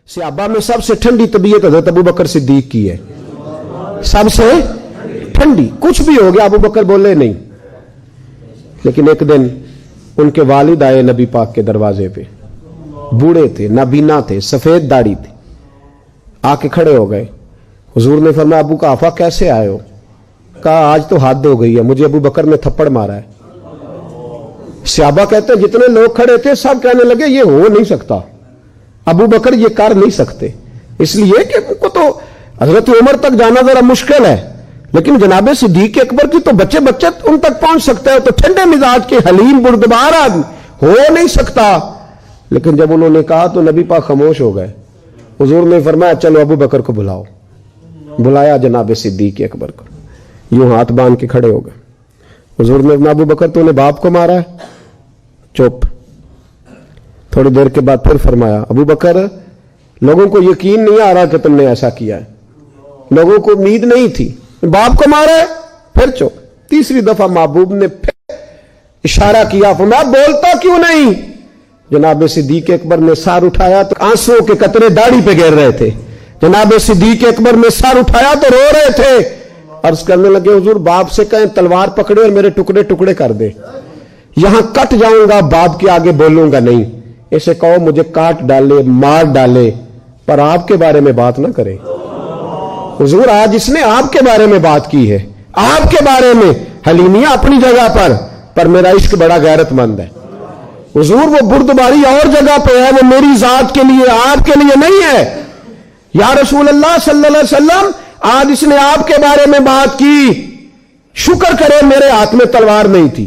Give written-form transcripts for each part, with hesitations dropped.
सहाबा में सबसे ठंडी तबीयत हज़रत अबू बकर सिद्दीक की है, सबसे ठंडी। कुछ भी हो गया अबू बकर बोले नहीं। लेकिन एक दिन उनके वालिद आए नबी पाक के दरवाजे पे, बूढ़े थे, नाबीना थे, सफेद दाढ़ी थी, आके खड़े हो गए। हुजूर ने फरमाया अबू काफा कैसे आए हो? कहा आज तो हद हो गई है, मुझे अबू बकर ने थप्पड़ मारा है। सहाबा कहते हैं जितने लोग खड़े थे सब कहने लगे ये हो नहीं सकता, अबू बकर ये कर नहीं सकते, इसलिए कि उनको तो हजरत उमर तक जाना जरा मुश्किल है, लेकिन जनाबे सिद्दीक अकबर की तो बच्चे बच्चे उन तक पहुंच सकते हैं, तो ठंडे मिजाज के हलीम बुर्दबार आदमी हो नहीं सकता। लेकिन जब उन्होंने कहा तो नबी पाक खामोश हो गए। हुजूर ने फरमाया चलो अबू बकर को बुलाओ। बुलाया जनाबे सिद्दीक अकबर को, यूं हाथ बांध के खड़े हो गए। हुजूर ने अबू बकर तूने बाप को मारा है? चुप। थोड़ी देर के बाद फिर फरमाया अबू बकर लोगों को यकीन नहीं आ रहा कि तुमने ऐसा किया है, लोगों को उम्मीद नहीं थी, बाप को मारा है? फिर चुप। तीसरी दफा महबूब ने फिर इशारा किया, फरमाया बोलता क्यों नहीं? जनाब सिद्दीक अकबर ने सर उठाया तो आंसुओं के कतरे दाढ़ी पे गिर रहे थे। जनाब सिद्दीक अकबर ने सर उठाया तो रो रहे थे। अर्ज करने लगे हुजूर बाप से कहें तलवार पकड़े और मेरे टुकड़े टुकड़े कर दे, यहां कट जाऊंगा, बाप के आगे बोलूंगा नहीं। इसे कहो मुझे काट डाले, मार डाले, पर आपके बारे में बात ना करे। हुजूर आज इसने आपके बारे में बात की है, आपके बारे में। हलीमिया अपनी जगह पर मेरा इश्क बड़ा गैरतमंद है। हुजूर वो बुर्दबारी और जगह पे है, वो मेरी जात के लिए, आपके लिए नहीं है। या रसूल अल्लाह सल्लल्लाहु अलैहि वसल्लम आज इसने आपके बारे में बात की, शुक्र करे मेरे हाथ में तलवार नहीं थी,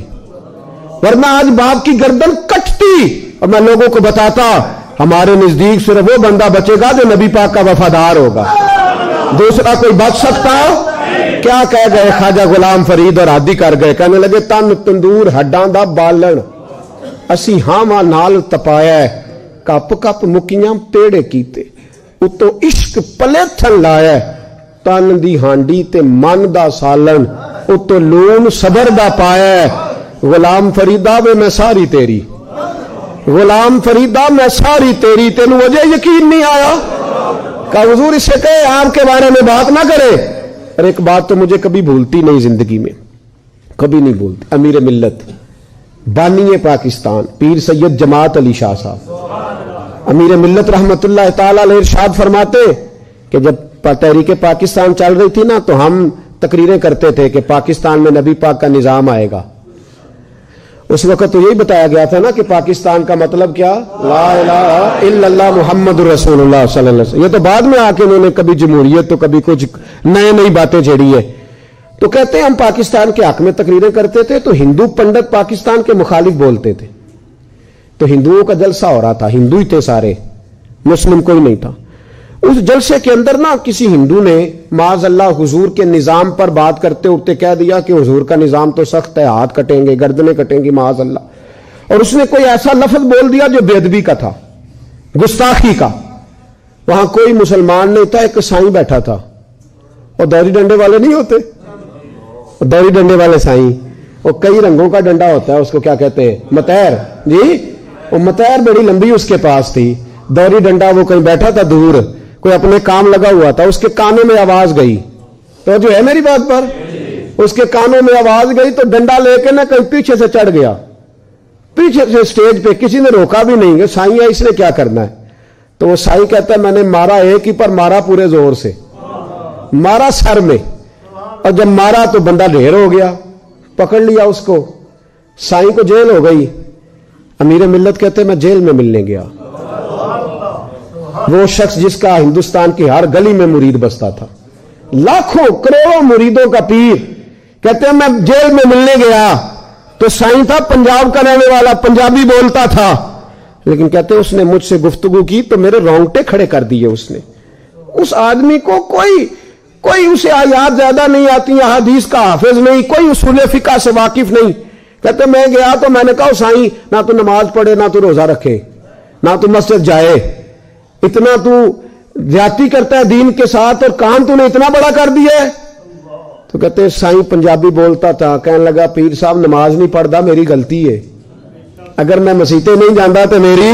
वरना आज बाप की गर्दन कटती। और मैं लोगों को बताता हमारे नजदीक सिर्फ वो बंदा बचेगा जो नबी पाक का वफादार होगा, दूसरा कोई बच सकता? क्या कह गए ख्वाजा गुलाम फरीद और आदि कर गए, कहने लगे तन तंदूर हड्डां दा बालन असी हावां नाल तपाया, कप कप मुकियां पेड़े कीते, उतों इश्क पलेथन लाया, तन दी हांडी ते मन दा सालन, उतों लून सबर दा पाया। गुलाम फरीदा वे मैं सारी तेरी, गुलाम फरीदा मैं सारी तेरी, तेन मुझे यकीन नहीं आया। कहा हुजूर इससे कहे आपके बारे में बात ना करे। और एक बात तो मुझे कभी भूलती नहीं जिंदगी में, कभी नहीं भूलती। अमीर मिल्लत बानी पाकिस्तान पीर सैयद जमात अली शाह साहब अमीर मिल्लत रहमतुल्लाह ताला अलैह इरशाद फरमाते कि जब तहरीक पाकिस्तान चल रही थी ना, तो हम तकरीरें करते थे कि पाकिस्तान में नबी पाक का निजाम आएगा। उस वक्त तो यही बताया गया था ना कि पाकिस्तान का मतलब क्या, ला इलाहा इल्लल्लाह मुहम्मदुर रसूलुल्लाह सल्लल्लाहु अलैहि वसल्लम। ये तो बाद में आके उन्होंने कभी जमहूरियत तो कभी कुछ नई बातें छेड़ी है। तो कहते हैं हम पाकिस्तान के हक में तकरीरें करते थे, तो हिंदू पंडित पाकिस्तान के मुखालिफ बोलते थे, तो हिंदुओं का जलसा हो रहा था, हिंदू ही थे सारे, मुस्लिम कोई नहीं था। उस जलसे के अंदर ना किसी हिंदू ने माज अल्लाह हुजूर के निजाम पर बात करते उठते कह दिया कि हुजूर का निजाम तो सख्त है, हाथ कटेंगे, गर्दनें कटेंगी माज अल्लाह। और उसने कोई ऐसा लफ्ज बोल दिया जो बेअदबी का था, गुस्ताखी का। वहां कोई मुसलमान नहीं था, एक साईं बैठा था, और दौरी डंडे वाले नहीं होते, दौरी डंडे वाले साईं, और कई रंगों का डंडा होता है, उसको क्या कहते हैं, मतैर जी। वो मतैर बड़ी लंबी उसके पास थी, दौरी डंडा, वो कहीं बैठा था दूर, कोई अपने काम लगा हुआ था, उसके कानों में आवाज गई, तो जो है मेरी बात पर, उसके कानों में आवाज गई तो डंडा लेके ना कहीं पीछे से चढ़ गया, पीछे से स्टेज पे, किसी ने रोका भी नहीं है, साईं है इसने क्या करना है। तो वो साईं कहता है मैंने मारा एक ही, पर मारा पूरे जोर से, मारा सर में, और जब मारा तो बंदा ढेर हो गया, पकड़ लिया उसको, साईं को जेल हो गई। अमीर मिल्लत कहते मैं जेल में मिलने गया, वो शख्स जिसका हिंदुस्तान की हर गली में मुरीद बसता था, लाखों करोड़ों मुरीदों का पीर, कहते हैं मैं जेल में मिलने गया, तो साईं था पंजाब का रहने वाला, पंजाबी बोलता था, लेकिन कहते हैं उसने मुझसे गुफ्तगू की तो मेरे रोंगटे खड़े कर दिए उसने। उस आदमी को कोई उसे आयात ज्यादा नहीं आती, हदीस का हाफिज नहीं, कोई उसूल फिका से वाकिफ नहीं। कहते मैं गया तो मैंने कहा साईं ना तो नमाज पढ़े, ना तो रोजा रखे, ना तो मस्जिद जाए, इतना तू ज्यादती करता है दीन के साथ, और काम तूने इतना बड़ा कर दिया है। तो कहते हैं साईं पंजाबी बोलता था, कहने लगा पीर साहब नमाज नहीं पढ़ता मेरी गलती है, अगर मैं मसीते नहीं जाता तो मेरी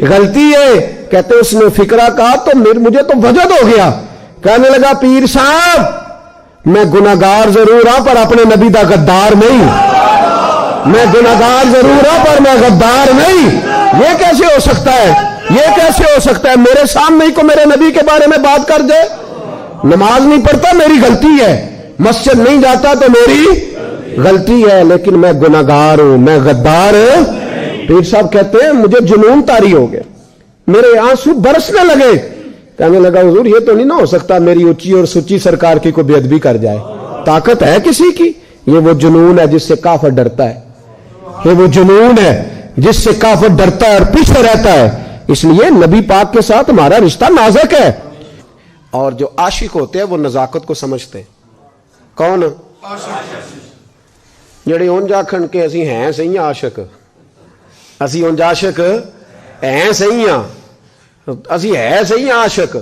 गलती है, कहते उसने फिक्रा कहा तो मुझे तो वजद हो गया। कहने लगा पीर साहब मैं गुनाहगार जरूर हूं पर अपने नबी दा गद्दार नहीं। मैं गुनाहगार जरूर हूं पर मैं गद्दार नहीं। ये कैसे हो सकता है? ये कैसे हो सकता है? मेरे सामने ही को मेरे नबी के बारे में बात कर दे। नमाज नहीं पढ़ता मेरी गलती है, मस्जिद नहीं जाता तो मेरी गलती है, लेकिन मैं गुनाहगार हूं, मैं गद्दार हूं। पीर साहब कहते हैं मुझे जुनून तारी हो गए, मेरे आंसू बरसने लगे। कहने लगा हुजूर ये तो नहीं ना हो सकता मेरी ऊंची और सुची सरकार की कोई बेअदबी कर जाए। ताकत है किसी की? ये वो जुनून है जिससे काफिर डरता है। ये वो जुनून है जिससे काफिर डरता है और पीछे रहता है। इसलिए नबी पाक के साथ हमारा रिश्ता नाजुक है। और जो आशिक होते हैं वो नजाकत को समझते हैं। कौन? जेड़े उंज आखन के असी हैं सही आशिक, असी उंज आशिक हैं सही हाँ, असी है सही आशिक,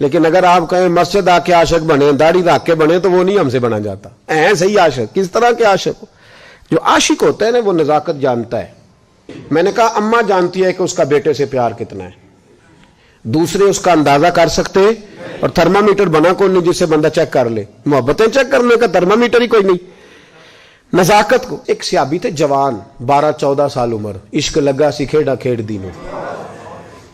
लेकिन अगर आप कहें मस्जिद आके आशिक बने, दाढ़ी रख के बने, तो वो नहीं हमसे बना जाता। हैं सही आशिक। किस तरह के आशिक? जो आशिक होता है ना वो नजाकत जानता है। मैंने कहा अम्मा जानती है कि उसका बेटे से प्यार कितना है, दूसरे उसका अंदाजा कर सकते हैं। और थर्मामीटर बना कोई नहीं जिससे बंदा चेक कर ले। मोहब्बतें चेक करने का थर्मामीटर ही कोई नहीं। नजाकत को एक सहाबी थे जवान, 12-14 साल उम्र, इश्क लगा सी खेड़ा खेड़ दीनों।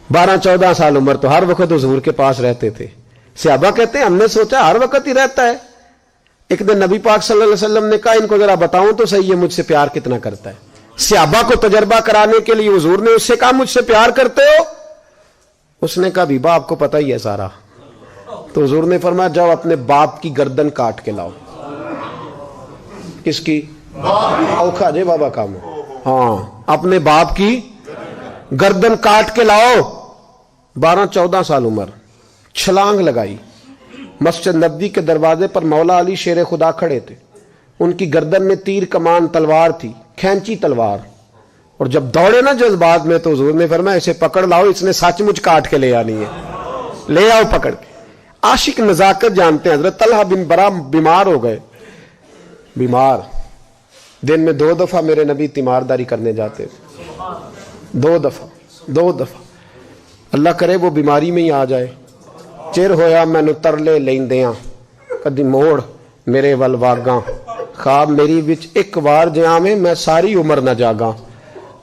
12-14 साल उम्र तो हर वक्त हुजूर के पास रहते थे। सहाबा कहते हैं हमने सोचा हर वक्त ही रहता है। एक दिन नबी पाक सल्लल्लाहु अलैहि वसल्लम ने कहा इनको जरा बताऊं तो सही है मुझसे प्यार कितना करता है। सहाबा को तजर्बा कराने के लिए हुजूर ने उससे कहा मुझसे प्यार करते हो? उसने कहा भी बाप को पता ही है सारा। तो हुजूर ने फरमाया जाओ अपने बाप की गर्दन काट के लाओ। किसकी? औखा जे बाबा काम। हाँ, अपने बाप की गर्दन काट के लाओ। 12-14 साल उम्र, छलांग लगाई। मस्जिद नबवी के दरवाजे पर मौला अली शेर खुदा खड़े थे। उनकी गर्दन में तीर कमान तलवार थी, खैंची तलवार। और जब दौड़े ना जज्बात में तो हुजूर ने फरमाया इसे पकड़ लाओ, इसने सचमुच काट के ले आनी है, ले आओ पकड़ के। आशिक नजाकत जानते हैं। हजरत तलहा बिन बरा बीमार हो गए, बीमार। दिन में 2 दफा मेरे नबी तीमारदारी करने जाते थे। 2 दफा। अल्लाह करे वो बीमारी में ही आ जाए। चिर होया मैनू तरले लेंदियां, कदी मोड़ मेरे वल वागा, खाब मेरी विच एक बार जावे मैं सारी उम्र न जागा।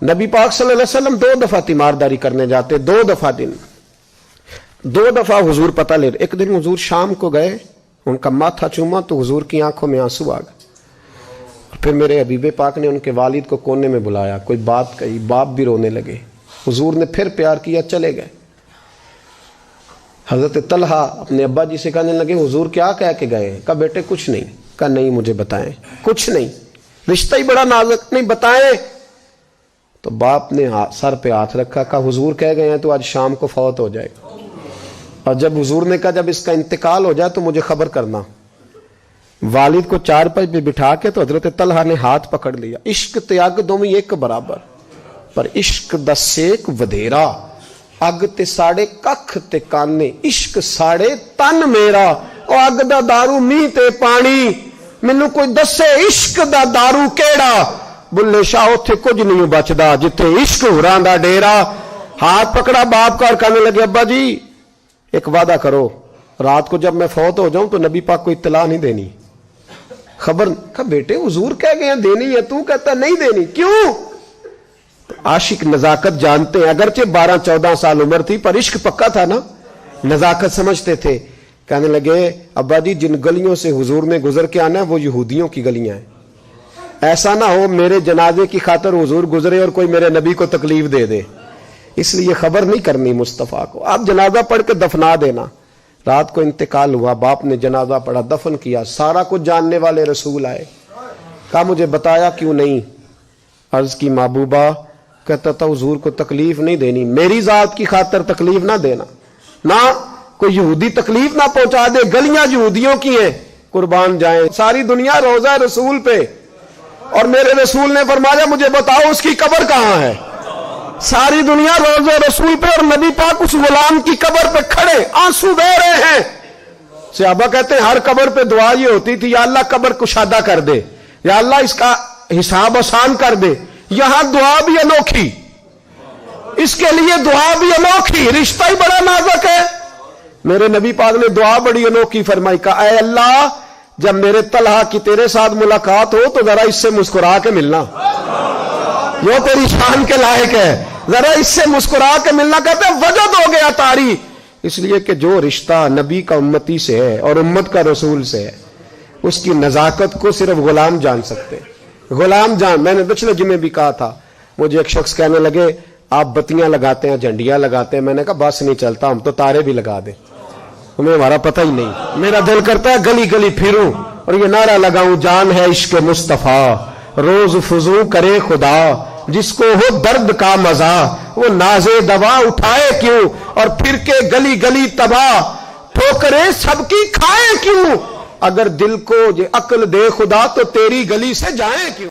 नबी पाक सल्लल्लाहु अलैहि वसल्लम 2 दफा तीमारदारी करने जाते, 2 दफा दिन, 2 दफा हुजूर पता ले। एक दिन हुजूर शाम को गए, उनका माथा चूमा तो हुजूर की आंखों में आंसू आ गए। फिर मेरे हबीबे पाक ने उनके वालिद को कोने में बुलाया, कोई बात कही, बाप भी रोने लगे। हुजूर ने फिर प्यार किया, चले गए। हजरत तलहा अपने अब्बा जी से कहने लगे हुजूर क्या कह के गए? कहा बेटे कुछ नहीं। कहा नहीं मुझे बताएं। कुछ नहीं, रिश्ता ही बड़ा नाजुक, नहीं बताएं। तो बाप ने सर पे हाथ रखा, कहा हुजूर कह गए हैं तो आज शाम को फौत हो जाएगा। और जब हुजूर ने कहा जब इसका इंतकाल हो जाए तो मुझे खबर करना। वालिद को चारपाई पे बिठा के तो हजरत तलहा ने हाथ पकड़ लिया। इश्क त्याग दोवें एक बराबर, पर इश्क दा सेक वधेरा। अग ते साड़े कख ते काने, इश्क साड़े तन मेरा। ओ अग दा दारू मीह ते पानी, मैनू कोई दसे इश्क दा दारू केड़ा। बुल्ले शाह उथे कुछ नहीं बचदा जिथे इश्क हुरां दा डेरा। हाथ पकड़ा बाप का और कहने लगे अब्बा जी एक वादा करो, रात को जब मैं फौत हो जाऊं तो नबी पाक को इत्तला नहीं देनी, खबर। का बेटे हुजूर कह गए देनी है, तू कहता नहीं देनी, क्यों? तो आशिक नजाकत जानते हैं। अगरचे 12-14 साल उम्र थी पर इश्क पक्का था ना, नजाकत समझते थे। कहने लगे अब्बा जी जिन गलियों से हुजूर ने गुजर के आना है वो यहूदियों की गलियां हैं। ऐसा ना हो मेरे जनाजे की खातर हुजूर गुजरे और कोई मेरे नबी को तकलीफ दे दे, इसलिए खबर नहीं करनी मुस्तफ़ा को। आप जनाजा पढ़ के दफना देना। रात को इंतकाल हुआ, बाप ने जनाजा पढ़ा, दफन किया। सारा कुछ जानने वाले रसूल आए, कहा मुझे बताया क्यों नहीं? अर्ज की महबूबा, कहता था हुजूर को तकलीफ नहीं देनी, मेरी जात की खातर तकलीफ ना देना, ना कोई यहूदी तकलीफ ना पहुंचा दे। गलियां यहूदियों की हैं, कुर्बान जाए सारी दुनिया रोजा रसूल पे। और मेरे रसूल ने फरमाया मुझे बताओ उसकी कब्र कहां है? सारी दुनिया रोजा रसूल पे और नबी पाक उस गुलाम की कब्र पे खड़े आंसू बह रहे हैं। सहाबा कहते हैं हर कब्र पे दुआ ये होती थी, या अल्लाह कब्र कुशादा कर दे, या अल्लाह इसका हिसाब आसान कर दे। यहां दुआ भी अनोखी, اس کے لیے دعا بھی انوکھی، رشتہ ہی بڑا نازک ہے. میرے نبی پاک نے دعا بڑی انوکھی فرمائی، کہا اے اللہ جب میرے طلحہ کی تیرے ساتھ ملاقات ہو تو ذرا اس سے مسکرا کے ملنا، وہ تیری شان کے لائق ہے، ذرا اس سے مسکرا کے ملنا. کہتے ہیں وجد ہو گیا طاری، اس لیے کہ جو رشتہ نبی کا امتی سے ہے اور امت کا رسول سے ہے اس کی نزاکت کو صرف غلام جان سکتے. غلام جان. میں نے پچھلے جمعے بھی کہا تھا، مجھے ایک شخص کہنے لگے آپ بتیاں لگاتے ہیں، جھنڈیاں لگاتے ہیں. میں نے کہا بس نہیں چلتا، ہم تو تارے بھی لگا دیں، تمہیں ہمارا پتہ ہی نہیں. میرا دل کرتا ہے گلی گلی پھروں اور یہ نعرہ لگاؤں، جان ہے عشق مصطفیٰ روز فضو کرے خدا، جس کو ہو درد کا مزہ وہ نازے دوا اٹھائے کیوں، اور پھر کے گلی گلی تباہ ٹھوکریں سب کی کھائے کیوں. اگر دل کو یہ عقل دے خدا تو تیری گلی سے جائیں کیوں.